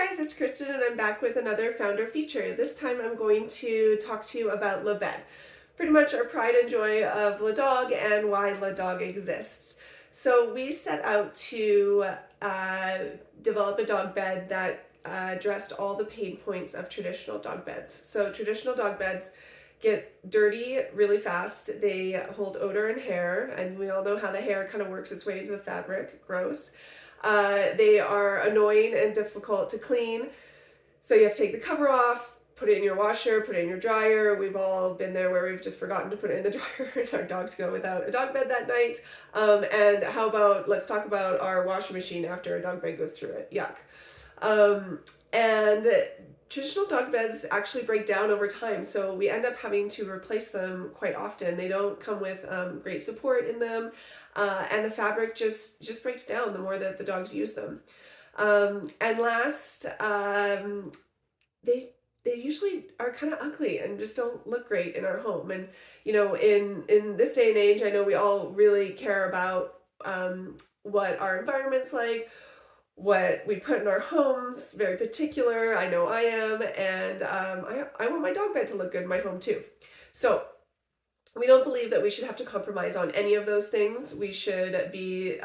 guys, it's Kristen and I'm back with another founder feature. This time I'm going to talk to you about Le Bed. Pretty much our pride and joy of Le Dog and why Le Dog exists. So we set out to develop a dog bed that addressed all the pain points of traditional dog beds. So traditional dog beds get dirty really fast. They hold odor and hair, and we all know how the hair kind of works its way into the fabric. Gross. They are annoying and difficult to clean. So you have to take the cover off, put it in your washer, put it in your dryer. We've all been there where we've just forgotten to put it in the dryer and our dogs go without a dog bed that night. And how about, let's talk about our washing machine after a dog bed goes through it. Yuck. And traditional dog beds actually break down over time, so we end up having to replace them quite often. They don't come with great support in them, and the fabric just breaks down the more that the dogs use them. And last, they usually are kind of ugly and just don't look great in our home. And you know, in this day and age, I know we all really care about what our environment's like, what we put in our homes, very particular. I know I am, and I want my dog bed to look good in my home too. So we don't believe that we should have to compromise on any of those things. We should be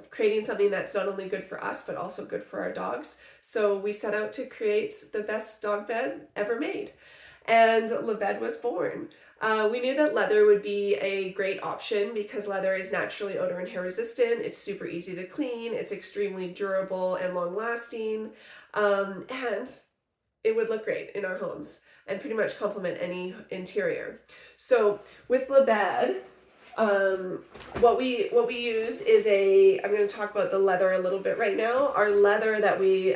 creating something that's not only good for us, but also good for our dogs. So we set out to create the best dog bed ever made. And Le Bed was born. We knew that leather would be a great option because leather is naturally odor and hair resistant. It's super easy to clean. It's extremely durable and long lasting. And it would look great in our homes and pretty much complement any interior. So with Le Bed, what we use is I'm going to talk about the leather a little bit right now. Our leather that we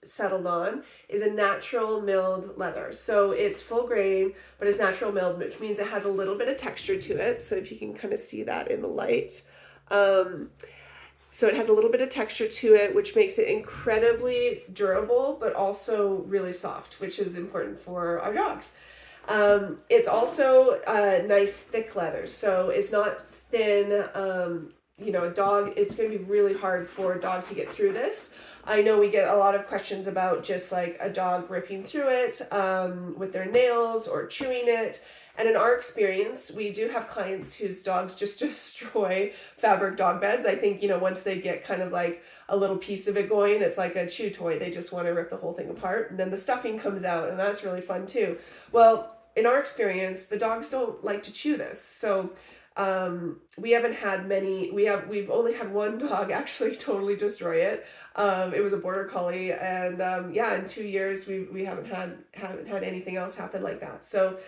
settled on is a natural milled leather. So it's full grain, but it's natural milled, which means it has a little bit of texture to it. So if you can kind of see that in the light. So it has a little bit of texture to it, which makes it incredibly durable, but also really soft, which is important for our dogs. It's also a nice thick leather. So it's not thin. You know, a dog, it's going to be really hard for a dog to get through this. I know we get a lot of questions about just like a dog ripping through it with their nails or chewing it. And in our experience, we do have clients whose dogs just destroy fabric dog beds. I think, you know, once they get kind of like a little piece of it going, it's like a chew toy. They just want to rip the whole thing apart. And then the stuffing comes out, and that's really fun too. Well, in our experience, the dogs don't like to chew this. So we haven't had many. We've only had one dog actually totally destroy it. It was a border collie, and yeah, in 2 years we haven't had anything else happen like that. So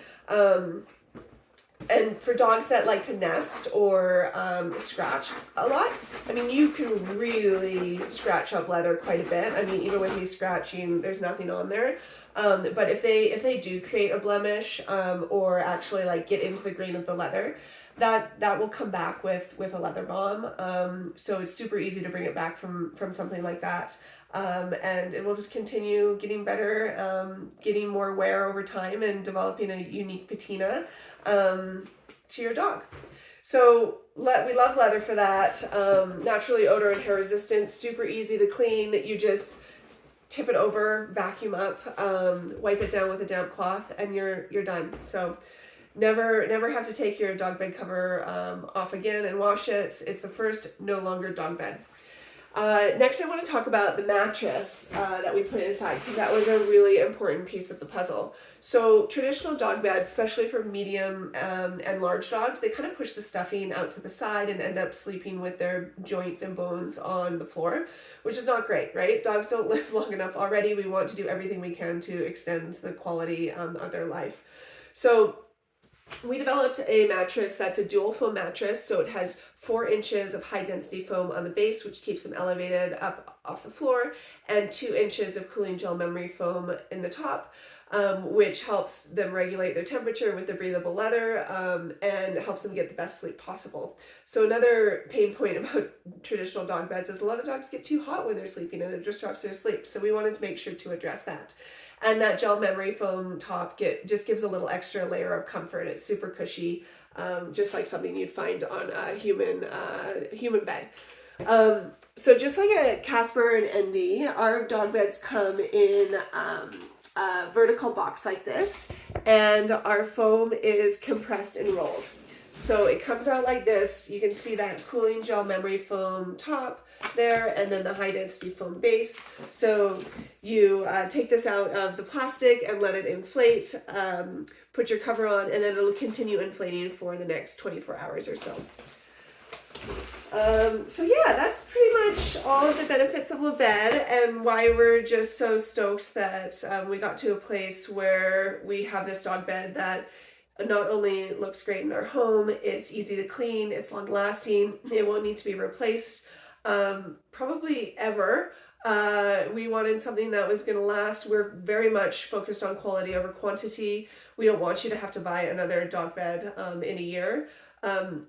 and for dogs that like to nest or scratch a lot, I mean, you can really scratch up leather quite a bit. I mean, even with me scratching, there's nothing on there. But if they do create a blemish or actually like get into the grain of the leather, that will come back with a leather balm. So it's super easy to bring it back from something like that. And it will just continue getting better, getting more wear over time and developing a unique patina to your dog. So we love leather for that. Naturally odor and hair resistant, super easy to clean. You just tip it over, vacuum up, wipe it down with a damp cloth, and you're done. So never have to take your dog bed cover off again and wash it. It's the first no longer dog bed. Next I want to talk about the mattress that we put inside, because that was a really important piece of the puzzle. So traditional dog beds, especially for medium and large dogs, they kind of push the stuffing out to the side and end up sleeping with their joints and bones on the floor, which is not great, right? Dogs don't live long enough already. We want to do everything we can to extend the quality of their life. So we developed a mattress that's a dual foam mattress. So it has 4 inches of high density foam on the base, which keeps them elevated up off the floor, and 2 inches of cooling gel memory foam in the top, which helps them regulate their temperature with the breathable leather and helps them get the best sleep possible. So another pain point about traditional dog beds is a lot of dogs get too hot when they're sleeping and it disrupts their sleep. So we wanted to make sure to address that. And that gel memory foam top just gives a little extra layer of comfort. It's super cushy, just like something you'd find on a human bed. So just like a Casper and Endy, our dog beds come in a vertical box like this, and our foam is compressed and rolled. So it comes out like this. You can see that cooling gel memory foam top there, and then the high density foam base. So you take this out of the plastic and let it inflate, put your cover on, and then it'll continue inflating for the next 24 hours or so. So yeah, that's pretty much all of the benefits of Labed and why we're just so stoked that we got to a place where we have this dog bed that not only looks great in our home, it's easy to clean, it's long lasting, it won't need to be replaced probably ever. We wanted something that was going to last. We're very much focused on quality over quantity. We don't want you to have to buy another dog bed in a year.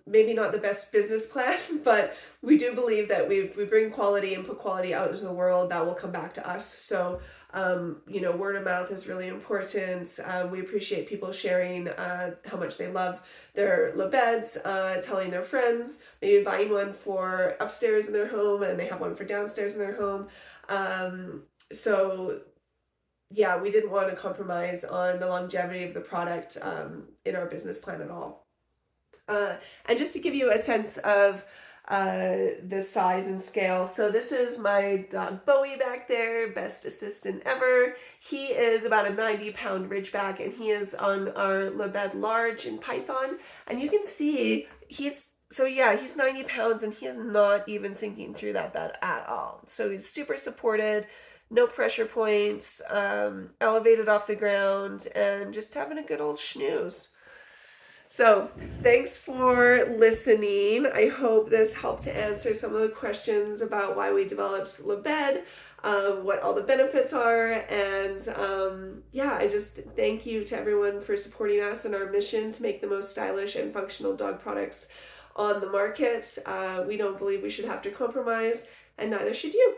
Maybe not the best business plan, but we do believe that we bring quality and put quality out into the world, that will come back to us. So, word of mouth is really important. We appreciate people sharing how much they love their Labeds, telling their friends, maybe buying one for upstairs in their home and they have one for downstairs in their home. So yeah, we didn't want to compromise on the longevity of the product in our business plan at all. And just to give you a sense of the size and scale, so this is my dog Bowie back there, best assistant ever. He is about a 90-pound Ridgeback, and he is on our Labed Large in Python. And you can see he's 90 pounds, and he is not even sinking through that bed at all. So he's super supported, no pressure points, elevated off the ground, and just having a good old schmooze. So thanks for listening. I hope this helped to answer some of the questions about why we developed Labed, what all the benefits are, and I just thank you to everyone for supporting us in our mission to make the most stylish and functional dog products on the market. We don't believe we should have to compromise, and neither should you.